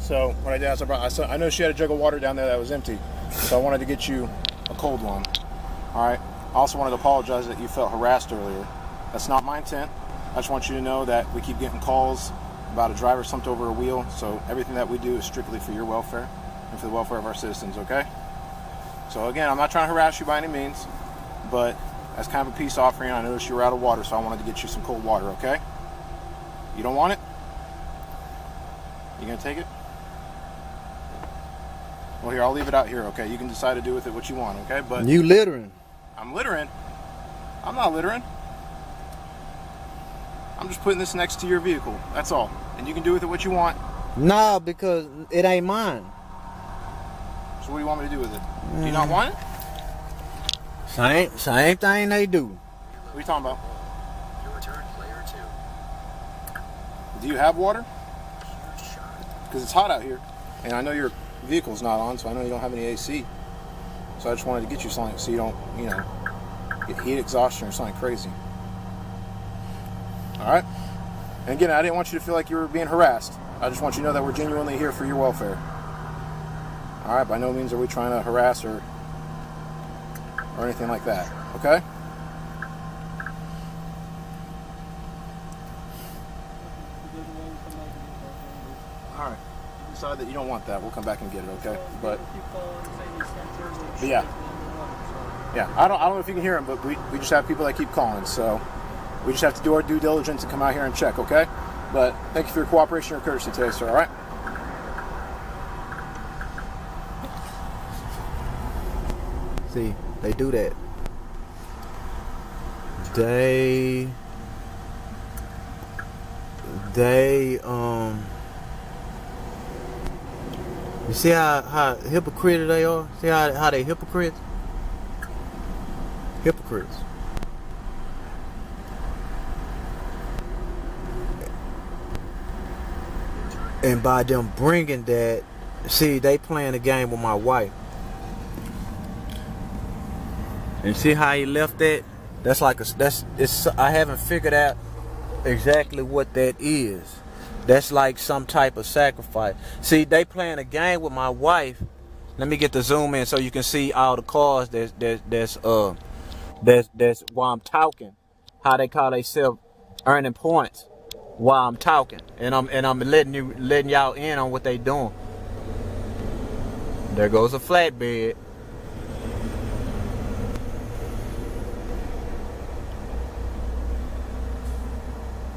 So what I did is I know she had a jug of water down there that was empty, so I wanted to get you a cold one. All right. I also wanted to apologize that you felt harassed earlier. That's not my intent. I just want you to know that we keep getting calls about a driver slumped over a wheel, so everything that we do is strictly for your welfare and for the welfare of our citizens, okay? So again, I'm not trying to harass you by any means, but as kind of a peace offering, I noticed you were out of water, so I wanted to get you some cold water, okay? You don't want it? You gonna take it? Well, here, I'll leave it out here, okay? You can decide to do with it what you want, okay? But you littering. I'm littering? I'm not littering. I'm just putting this next to your vehicle, that's all. And you can do with it what you want. Nah, because it ain't mine. So what do you want me to do with it? Do you not want it? Same thing they do. What are you talking about? Your turn, player 2. Do you have water? Because it's hot out here. And I know your vehicle's not on, so I know you don't have any AC. So I just wanted to get you something so you don't, get heat exhaustion or something crazy. Alright? And again, I didn't want you to feel like you were being harassed. I just want you to know that we're genuinely here for your welfare. Alright, by no means are we trying to harass or anything like that. Okay? Alright. Decide that you don't want that. We'll come back and get it, okay? But yeah. Yeah. I don't know if you can hear them, but we just have people that keep calling, so we just have to do our due diligence and come out here and check, okay? But thank you for your cooperation and courtesy today, sir, alright? See, they do that. They you see how hypocrite they are? See how they hypocrites? Hypocrites. And by them bringing that, see, they playing a game with my wife. And see how he left that? That's like I haven't figured out exactly what that is. That's like some type of sacrifice. See, they playing a game with my wife. Let me get the zoom in so you can see all the cars that's while I'm talking. How they call themselves earning points while I'm talking. And I'm letting y'all in on what they doing. There goes a flatbed.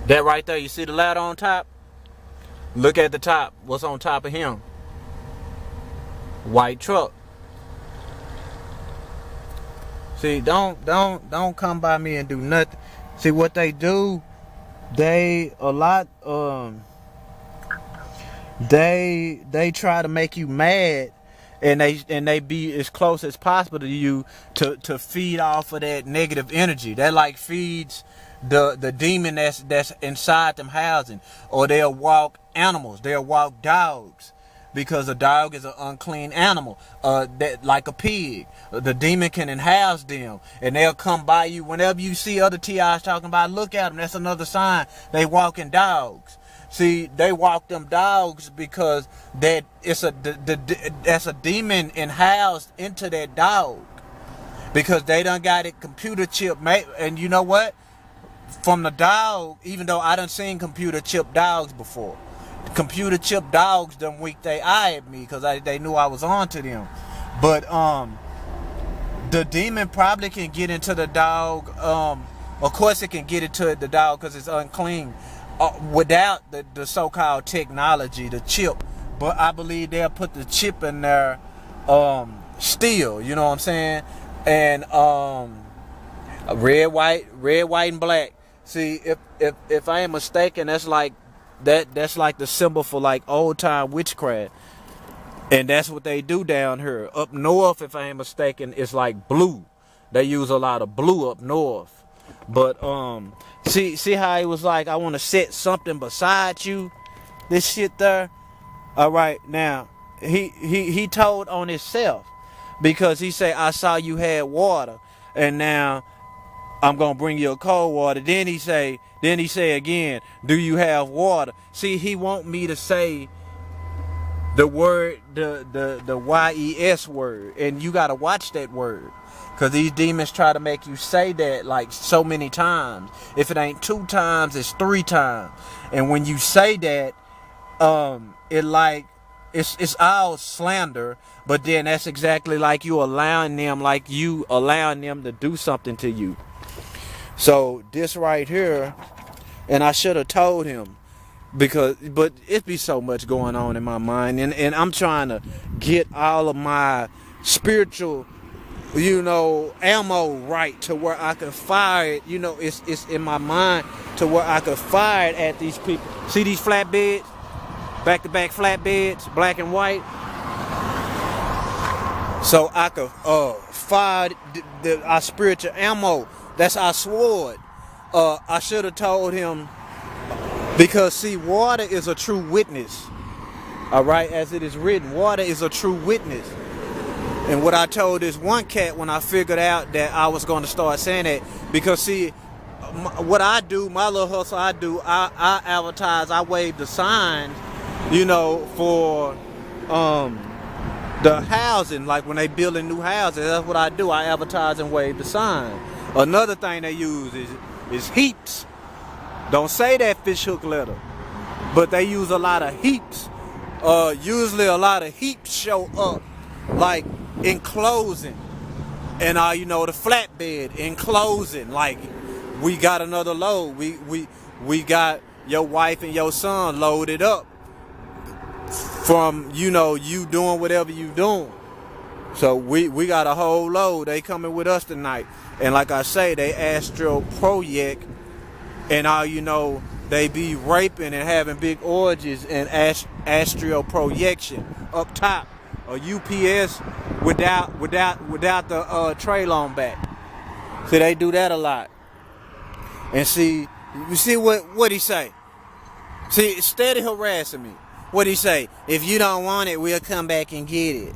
That right there, you see the ladder on top? Look at the top. What's on top of him? White truck. See, don't come by me and do nothing. See what they do? They try to make you mad, and they be as close as possible to you to feed off of that negative energy. That like feeds the demon that's inside them housing. Or they'll walk animals, they'll walk dogs, because a dog is an unclean animal, that like a pig. The demon can house them, and they'll come by you whenever you see other TIs talking about, look at them, that's another sign they walking dogs. See, they walk them dogs because that that's a demon housed into that dog, because they done got it computer chip made. And you know what? From the dog, even though I done seen computer chip dogs before, computer chip dogs done winked their eye at me because they knew I was on to them. But the demon probably can get into the dog. Of course it can get into the dog because it's unclean, without the so-called technology, the chip. But I believe they'll put the chip in there still, you know what I'm saying? And red, white, and black. See, if I ain't mistaken, that's like the symbol for like old time witchcraft. And that's what they do down here. Up north, if I ain't mistaken, it's like blue. They use a lot of blue up north. But see how he was like, I want to set something beside you. This shit there. All right, now he told on himself, because he said, I saw you had water, and now I'm gonna bring you a cold water. Then he say again, do you have water? See, he want me to say the word, the YES word, and you gotta watch that word, cause these demons try to make you say that like so many times. If it ain't 2 times, it's 3 times, and when you say that, it like it's all slander, but then that's exactly like you allowing them to do something to you. So this right here, and I should have told him, but it be so much going on in my mind, and I'm trying to get all of my spiritual, ammo right to where I can fire it. It's in my mind to where I could fire it at these people. See these flatbeds, back-to-back flatbeds, black and white. So I could fire our spiritual ammo. That's our sword. I should have told him, because see, water is a true witness. All right, as it is written, water is a true witness. And what I told this one cat when I figured out that I was going to start saying that, because see, what I do, my little hustle I advertise, I wave the signs, for the housing, like when they building new houses. That's what I do. I advertise and wave the sign. Another thing they use is heaps. Don't say that fish hook letter, but they use a lot of heaps. Usually a lot of heaps show up, like in closing, and the flatbed in closing. Like, we got another load. We got your wife and your son loaded up from you doing whatever you doing. So we got a whole load. They coming with us tonight, and like I say, they astral project. And they be raping and having big orgies and astral projection up top, a UPS without the trailer on back. See, they do that a lot. And see, you see what he say? See, steady harassing me. What he say? If you don't want it, we'll come back and get it.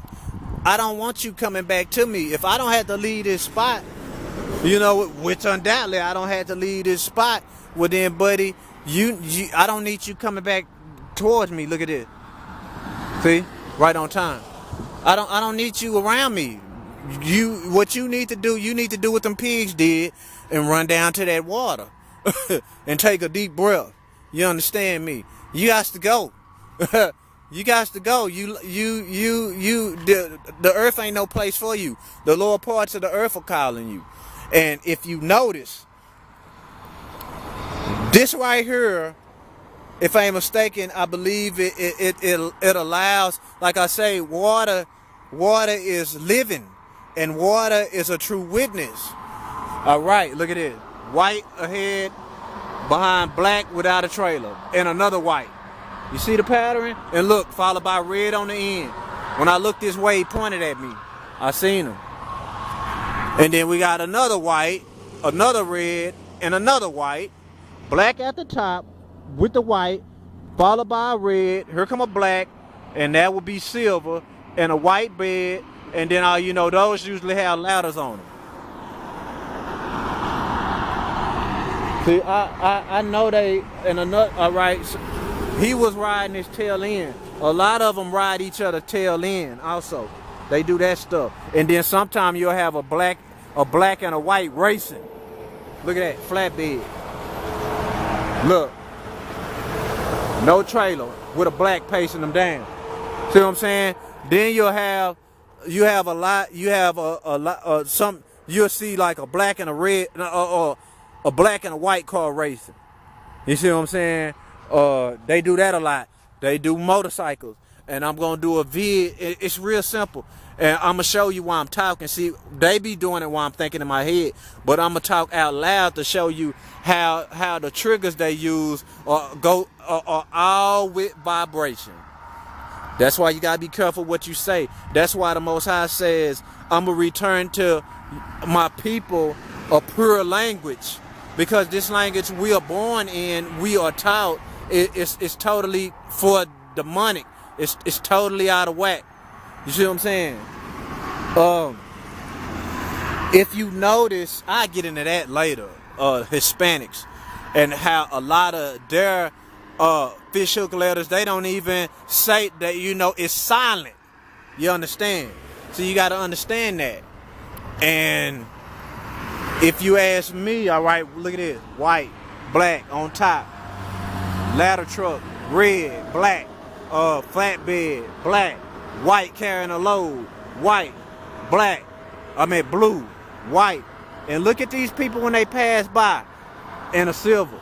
I don't want you coming back to me. If I don't have to leave this spot, which undoubtedly I don't have to leave this spot. Well then, buddy, I don't need you coming back towards me. Look at this. See? Right on time. I don't need you around me. What you need to do what them pigs did and run down to that water and take a deep breath. You understand me? You got to go. You got to go. The earth ain't no place for you. The lower parts of the earth are calling you. And if you notice, this right here, if I ain't mistaken, I believe it allows, like I say, water is living, and water is a true witness. All right, look at it. White ahead, behind black without a trailer, and another white. You see the pattern? And look, followed by red on the end. When I looked this way, he pointed at me. I seen him. And then we got another white, another red, and another white. Black at the top with the white, followed by a red. Here come a black, and that would be silver, and a white bed. And then those usually have ladders on them. See, I know they, and another, all right, so he was riding his tail end. A lot of them ride each other tail end also. They do that stuff. And then sometimes you'll have a black and a white racing. Look at that, flatbed. Look. No trailer with a black pacing them down. See what I'm saying? Then you have a lot, you'll see like a black and a red, or a black and a white car racing. You see what I'm saying? They do that a lot. They do motorcycles. And I'm going to do a vid. It's real simple. And I'm going to show you why I'm talking. See, they be doing it while I'm thinking in my head. But I'm going to talk out loud to show you how the triggers they use are all with vibration. That's why you got to be careful what you say. That's why the Most High says, I'm going to return to my people a pure language. Because this language we are born in, we are taught, it's totally for demonic. It's totally out of whack. You see what I'm saying? If you notice, I get into that later, Hispanics, and how a lot of their fish hook letters. They don't even say that, you know, it's silent. You understand? So you got to understand that. And if you ask me, all right, look at this. White, black on top. Ladder truck, red, black. Flatbed, black. White carrying a load. White, black. Blue, white. And look at these people when they pass by in a silver.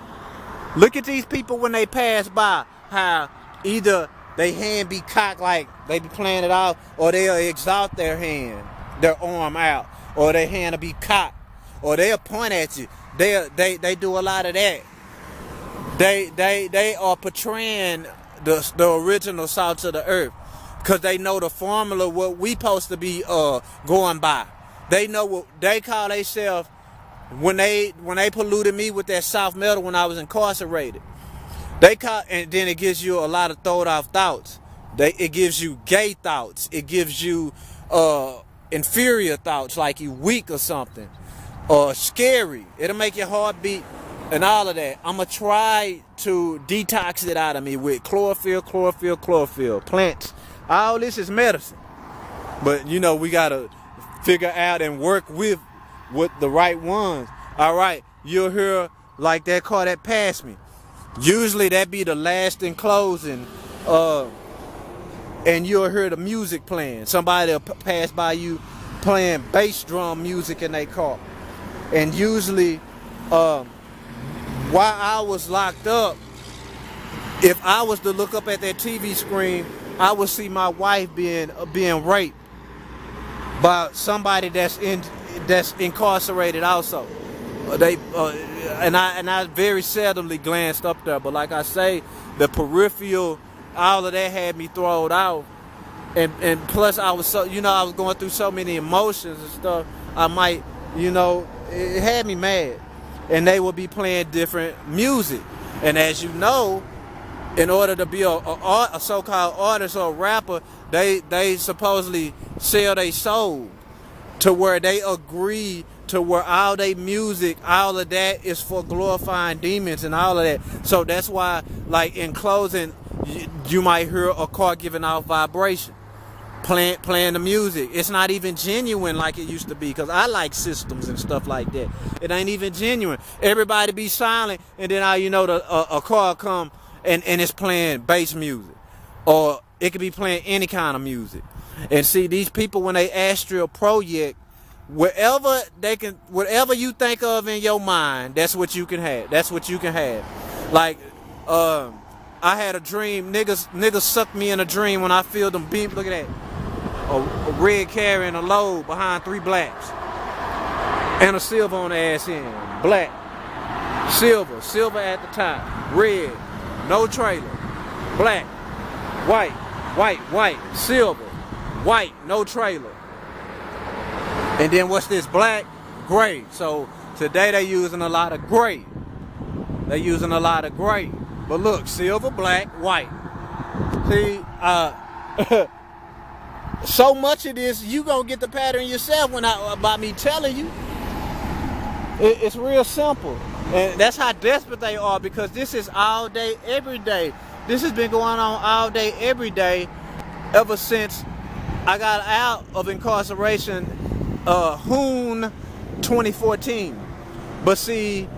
Look at these people when they pass by, how either they hand be cocked like they be playing it out, or they'll exalt their hand, their arm out, or their hand will be cocked, or they'll point at you. They do a lot of that. They are portraying the original salt of the earth, because they know the formula what we supposed to be going by. They know what they call themselves. When they polluted me with that soft metal when I was incarcerated, and then it gives you a lot of throwed off thoughts. It gives you gay thoughts. It gives you inferior thoughts, like you weak or something, or scary. It'll make your heart beat and all of that. I'ma try to detox it out of me with chlorophyll, plants. All this is medicine, but you know we gotta figure out and work with the right ones. All right, you'll hear like that car that passed me. Usually that be the last in closing, and you'll hear the music playing. Somebody will pass by you playing bass drum music in their car. And usually, while I was locked up, if I was to look up at that TV screen, I would see my wife being raped by somebody that's incarcerated also. And I very seldomly glanced up there, but like I say, the peripheral, all of that had me thrown out, and plus I was I was going through so many emotions and stuff. I might, it had me mad, and they would be playing different music, and as you know, in order to be a so-called artist or a rapper, they supposedly sell their soul to where they agree to where all their music, all of that is for glorifying demons and all of that. So that's why, like in closing, you might hear a car giving off vibration, playing the music. It's not even genuine like it used to be, because I like systems and stuff like that. It ain't even genuine. Everybody be silent, and then a car come and it's playing bass music, or it could be playing any kind of music. And see, these people, when they astral project, whatever you think of in your mind, that's what you can have. That's what you can have. Like, I had a dream. Niggas sucked me in a dream when I feel them beam. Look at that. A red carrying a load behind 3 blacks. And a silver on the ass end. Black. Silver at the top. Red. No trailer. Black. White. Silver. White. No trailer. And then what's this? Black, gray. So today they using a lot of gray. But look, silver, black, white. See, so much of this, you gonna get the pattern yourself by me telling you. It's real simple. And that's how desperate they are, because this is all day, every day. This has been going on all day, every day, ever since I got out of incarceration, June 2014. But see,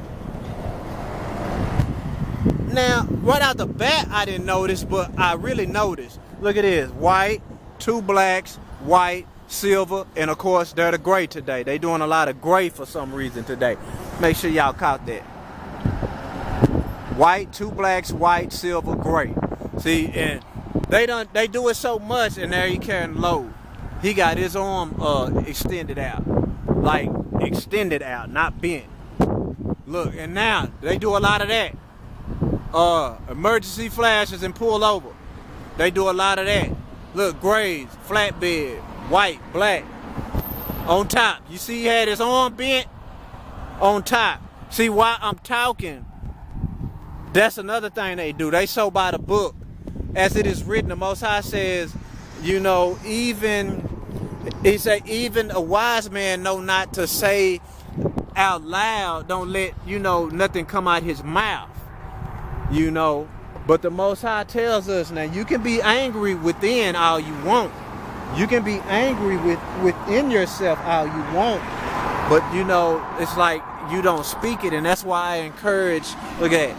now right out the bat I didn't notice, but I really noticed. Look at this: white, 2 blacks, white, silver, and of course they're the gray today. They doing a lot of gray for some reason today. Make sure y'all caught that. White, 2 blacks, white, silver, gray. See, and they do it so much, and there he carrying load. He got his arm extended out, not bent. Look, and now they do a lot of that. Emergency flashes and pull over. They do a lot of that. Look, grays, flatbed, white, black. On top, you see he had his arm bent on top. See, while I'm talking, that's another thing they do. They so by the book. As it is written, the Most High says, even a wise man know not to say out loud. Don't let, nothing come out his mouth. But the Most High tells us, now you can be angry within all you want. You can be angry within yourself all you want. But you know, it's like you don't speak it, and that's why I encourage, look at it.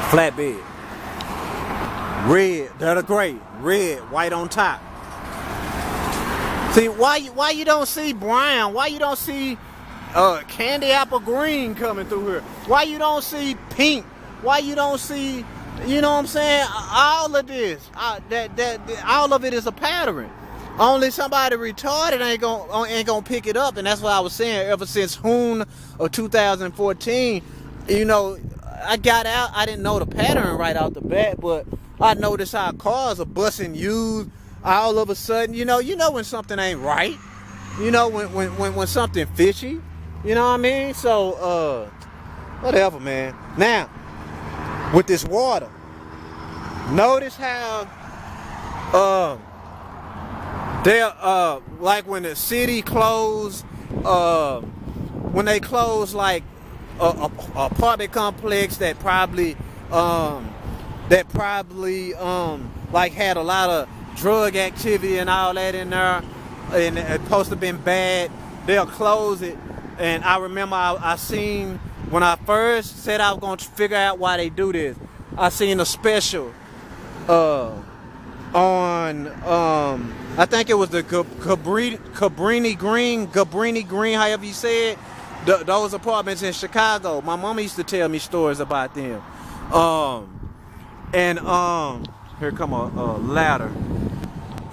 Flatbed. Red, they're the gray. Red, white on top. See, why you don't see brown? Why you don't see candy apple green coming through here? Why you don't see pink? Why you don't see, you know what I'm saying? All of this, all of it is a pattern. Only somebody retarded ain't gonna pick it up, and that's what I was saying. Ever since Hoon of 2014, you know, I got out. I didn't know the pattern right off the bat, but I noticed how cars are busting used all of a sudden. You know when something ain't right. You know when something fishy. You know what I mean? So whatever, man. Now with this water, notice how they're like when the city closed, when they close like a apartment complex that probably like had a lot of drug activity and all that in there, and it's supposed to have been bad. They'll close it. And I remember I seen, when I first said I was going to figure out why they do this, I seen a special on I think it was the Cabrini Green, however you say it. Those apartments in Chicago. My mama used to tell me stories about them. Here come a ladder.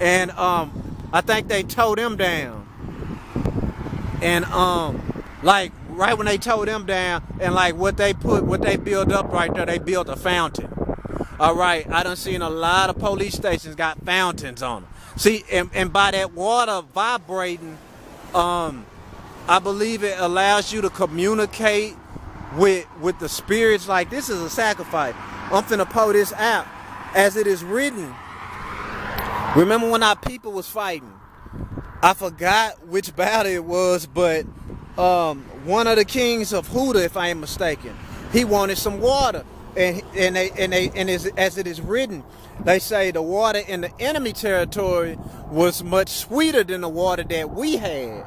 And I think they tore them down. And like right when they tore them down, and like what they built up right there, they built a fountain. All right, I done seen a lot of police stations got fountains on them. See, and by that water vibrating, I believe it allows you to communicate with the spirits. Like, this is a sacrifice. I'm finna pull this out. As it is written, remember when our people was fighting? I forgot which battle it was, but one of the kings of Huda, if I ain't mistaken, he wanted some water. And as it is written, they say the water in the enemy territory was much sweeter than the water that we had.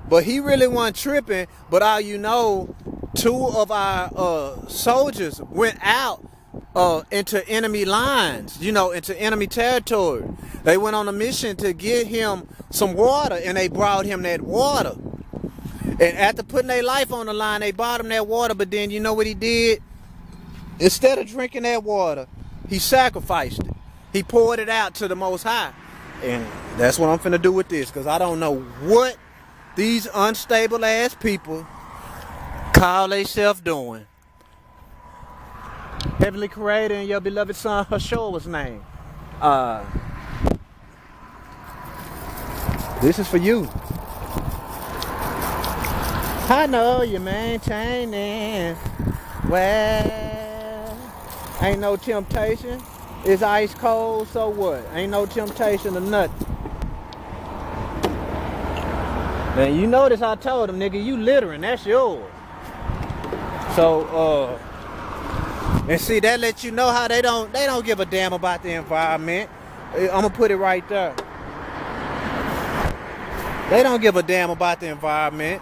But he really wasn't tripping. But all you know, 2 of our soldiers went out into enemy lines, into enemy territory. They went on a mission to get him some water, and they brought him that water. And after putting their life on the line, they bought him that water. But then you know what he did? Instead of drinking that water, he sacrificed it. He poured it out to the Most High. And that's what I'm finna do with this, because I don't know what these unstable ass people call themselves doing. Heavenly Creator and your beloved son Hashoa's name. This is for you. I know you're maintaining. Well, ain't no temptation. It's ice cold, so what? Ain't no temptation or nothing. Now you notice I told him, nigga, you littering, that's yours. So and see, that lets you know how they don't give a damn about the environment. I'm gonna put it right there. They don't give a damn about the environment.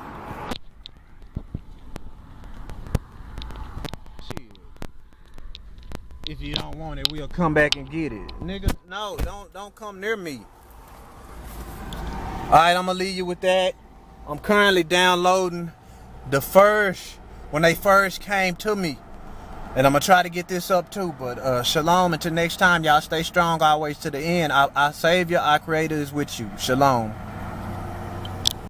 If you don't want it, we'll come back and get it. Nigga, no, don't come near me. Alright, I'm gonna leave you with that. I'm currently downloading when they first came to me. And I'm gonna try to get this up too. But shalom, until next time, y'all stay strong always to the end. Our Savior, our Creator is with you. Shalom.